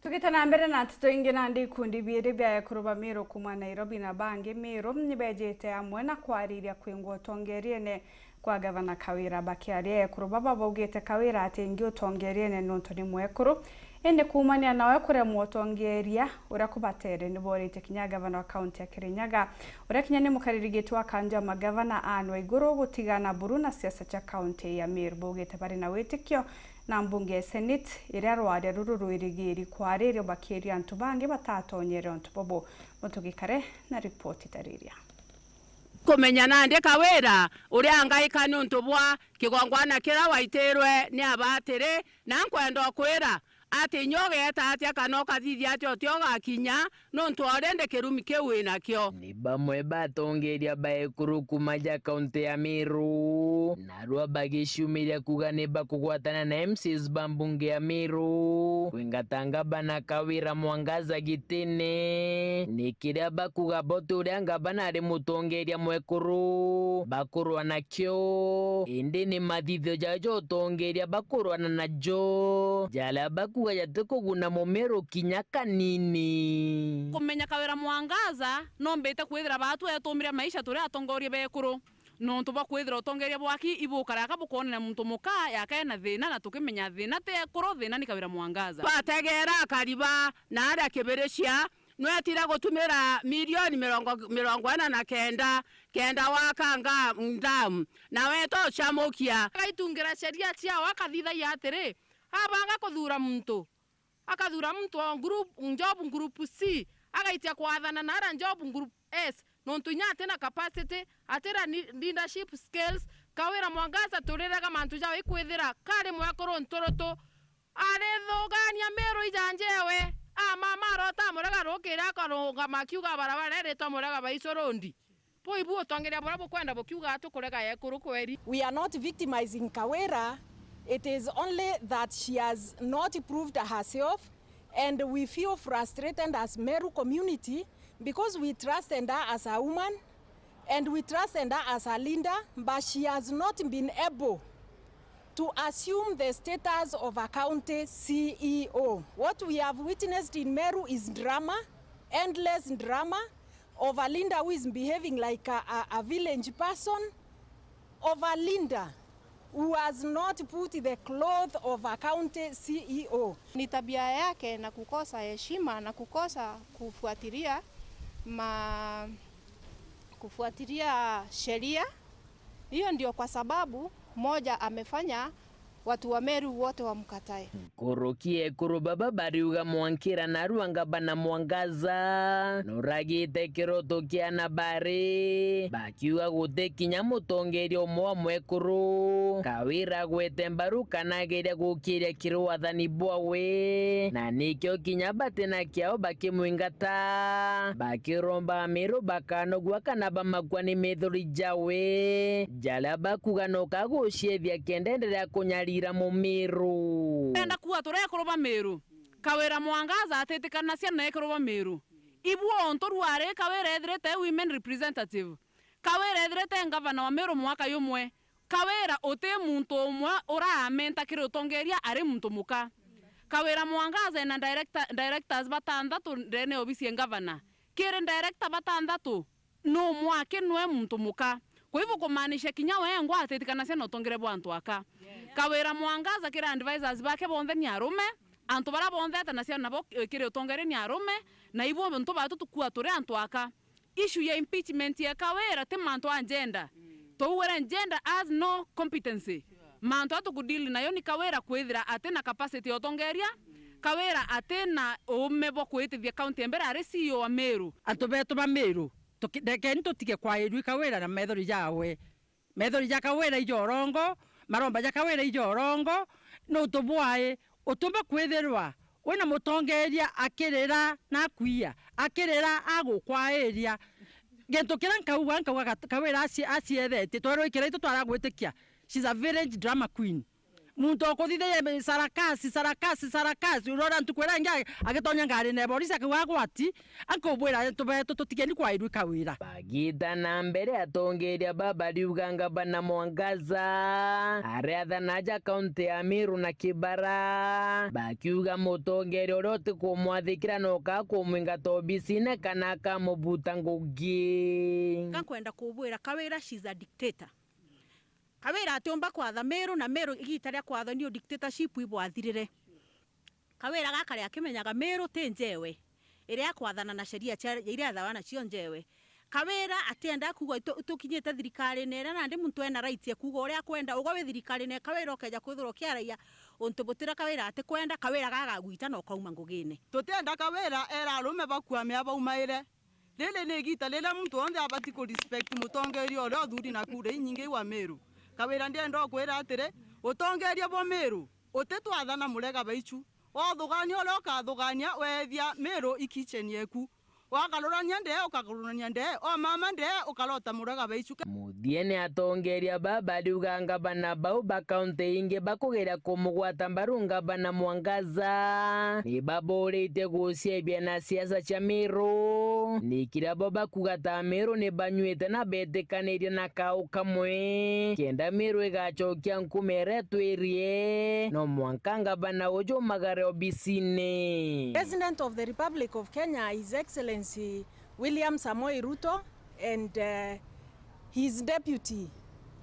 Tukitana mbere na tutoinge na ndikundi biere bya EKURU MERU kuma Nairobi na bangi MERU nibejete amwe na kwariria kwingwa utongeria ne kwa gavana Kawira bakiaria EKURU baba baugite Kawira atengi utongeria ne nonto ni mwekuru ende kumania nawe kure mutongeria ura kubatere ni borite kinya gavana wa county ya Kirinyaga ura kinya ni mukaririgiti wa kanja magavana anwa iguru gutigana buruna siasa cha county ya MERU baugite bari na witikio na mbunge Senate iria rware rururwirigiri kwarire bakiria antu bange batatonyere ontu bobo mutugikare na report tariria kumenya nande Kawira uri angaika nuntu bwa kigongwana kira waiterwe ni abatire na nkwenda kwira ati nyogeta atia kanoka thithia atio tioga kinya nuntu orende kirumi kewe nakio ni bamwe batongeria ba EKURU kumaja kaunti ya MERU narua bagishumiria kuga ni bakugwatana na MCs bambunge ya MERU kwingatanga bana Kawira mwangaza gitene nikiria bakuga botu uri NGABANA ari mutongeria mwekuru bakurwa nakio indi ni mathithio jajo tongeria bakurwa na najo jala kuga yateko guna MERU kinya kanini kumenya Kawira mwangaza nombete kwithira batu etumira maisha turi atongoria be EKURU nontu bakwithira utongeria bwaki ibukaraka bukonera muntu muka yakae na thina na tukimenya thina te EKURU thina ni Kawira mwangaza bategera kariba na ara kiberecia nwetira gutumira milioni 49 kenda wakanga ndam na weto chamukia gaitungira sheria cia wakathitha yatiri abanga kuthura muntu akathura muntu job group C agaitia kwathana na ara job group S nontu nyate na capacity atira leadership skills Kawira mwangaza turiraga mantu jawe ikwithira kari mwekuru ntoroto arithugania MERU ijanjewe mama rota muraga rokira karunga makiuga barabara reto muraga baicorondi poibu utongeria bora bukwenda bukiuga atukurega EKURU kweri. We are not victimizing Kawira. It is only that she has not proved herself, and we feel frustrated as MERU community because we trust in her as a woman and we trust in her as a leader, but she has not been able to assume the status of a county CEO. What we have witnessed in MERU is drama, endless drama, of a leader who is behaving like a village person, of a leader who has not put the cloth of a county CEO. Ni tabia yake na kukosa heshima na kukosa kufuatilia sheria. Hiyo ndio kwa sababu moja amefanya watu wa MERU wote wamkatae. Kurukie EKURU baba bariuga mwankira na NGABANA mwangaza nuragite kiroto kia na bari bakiuga gute kinya mutongeria umwe wa EKURU Kawira gwete mbaru kanageria gukiria kiruwathani bwawe na nikyo kinya batena kiao bakimwingata bakiromba MERU bakanogwa kana bamakwani methuri jawe jala bakuga no kaguciethia kendenderea kunyari MERU enda kuwa EKURU MERU Kawira mwangaza atetikana cia na EKURU MERU ibu onto ruare Kawira ethrete women representative Kawira ethrete gavana wa MERU mwaka yumwe Kawira ote muntu umwe uramenta kiri utongeria ari muntu muka Kawira mwangaza na directors batandatu ndene obisi gavana kiri director batandatu no mwake nwe muntu muka kwa hivyo kumaanisha kinya wengwa atetikana cia notongere bwantu aka Kawira mwangaza kira advisors bake bonthe ni arume antu bara bonthe atana cia nabo kiri utongere ni arume na ibo ntu batu tukua turi antu aka issue ya impeachment ya Kawira te mantu agenda to wera gender has no competency mantu atukudili nayo ni Kawira kwithira atena capacity utongeria Kawira atena umebo kwitithia county embere ari CEO wa MERU antu betu ba MERU tukideke ntutige kwa iru Kawira na methori jawe methori ja Kawira ijorongo maromba ja Kawira ijorongo no tubwae utumba kwithirwa wena mutongeria akirira na kuia akirira agukwaeria gento kira nkauga Kawira asiethete twaro ikira itu twaragwitikia she's a village drama queen muntu okuthithe sarakasi urora ntukwera ngia agitonya ngari ne polisi akagwati akobwera tutigeni kwa iru kawira bagita na mbere atongeria babariuga ngabana Mwangaza areatha naja kaunti ya Meru na Kibara bakiuga mutongeria uroti kumwathikira no ka kumwinga tobisine kana kamubuta ngugi kankwenda kubwira kawira she's a dictator. Kawira atiomba kwatha Meru na Meru igita ria kwatha nio dictatorship ibwathirire. Kawira gaka ria kimenyaga Meru ti njewe iria kwathana na sheria iria thawana cio njewe. Kawira atienda kuga tukinyite thirikari nera na ndi muntu ena rights kuga uria kwenda ugo we thirikari ne Kawira okeja kwithurwo kiaraia untubutira Kawira ati kwenda Kawira gagagwita no kauma ngugine tutienda Kawira era rume bakwamia baumaire lele ne gita lele muntu onde abati ku respect mutongeria ore thuri na kure inyinge wa Meru Kawira ndienda kwira atire utongeria bo Meru utetwathana murega baichu wathugania ore ukathugania wethia Meru ikicheni eku wakalorania nde ukakorania nde o mama nde ukalota murega baichuka muthiene atongeria babariuga ngabana bau bakaunti ingi bakugera kumugwata mbaru ngabana Mwangaza ni baborite guciebia na siasa cia Meru ni kirabo bakugata Meru ni banywite na betikanirie na kau kamwe kenda Meru igachokia nkumere twirie no mwanka ngabana ujo magare obisine. President of the Republic of Kenya, His Excellency William Samoei Ruto, and his deputy,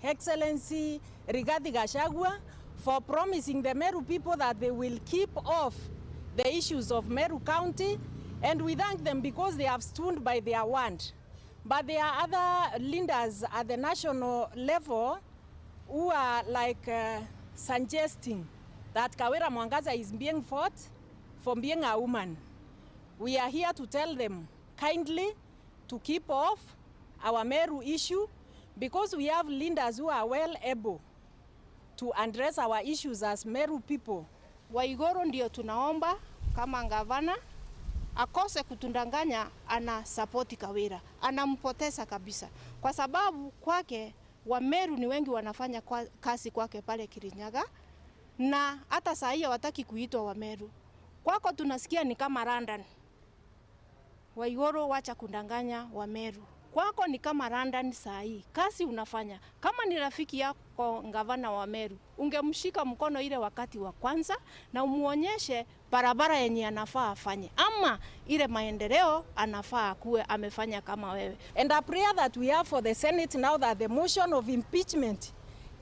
Excellency Rigathi Gachagua, for promising the Meru people that they will keep off the issues of Meru County, and we thank them because they have stood by their word. But there are other leaders at the national level who are like suggesting that Kawira Mwangaza is being fought for being a woman. We are here to tell them kindly to keep off our Meru issue because we have leaders who are well able to address our issues as Meru people. Waiguru ndio tunaomba kama gavana akose kutundanganya, ana support Kawira, anampoteza kabisa kwa sababu kwake wa Meru ni wengi wanafanya kazi kwake pale Kirinyaga na hata saa hiyo wataki kuitwa wa Meru. Kwako tunasikia ni kama London. Waiguru wacha kundanganya wa Meru. Kwako ni kama London saa hii. Kazi unafanya. Kama ni rafiki yako gavana wa Meru, ungemshika mkono ile wakati wa kwanza na umuonyeshe barabara yenye anafaa afanye. Ama ile maendeleo anafaa kuwe amefanya kama wewe. And a prayer that we have for the Senate now that the motion of impeachment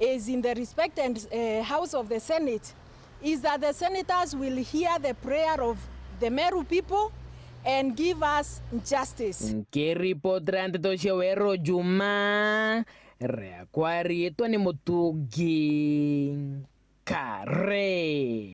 is in the respected House of the Senate is that the senators will hear the prayer of the Meru people and give us justice. Nkiripotera nteto cia Wero Juma ria kwarietwa ni Mutungi Kare.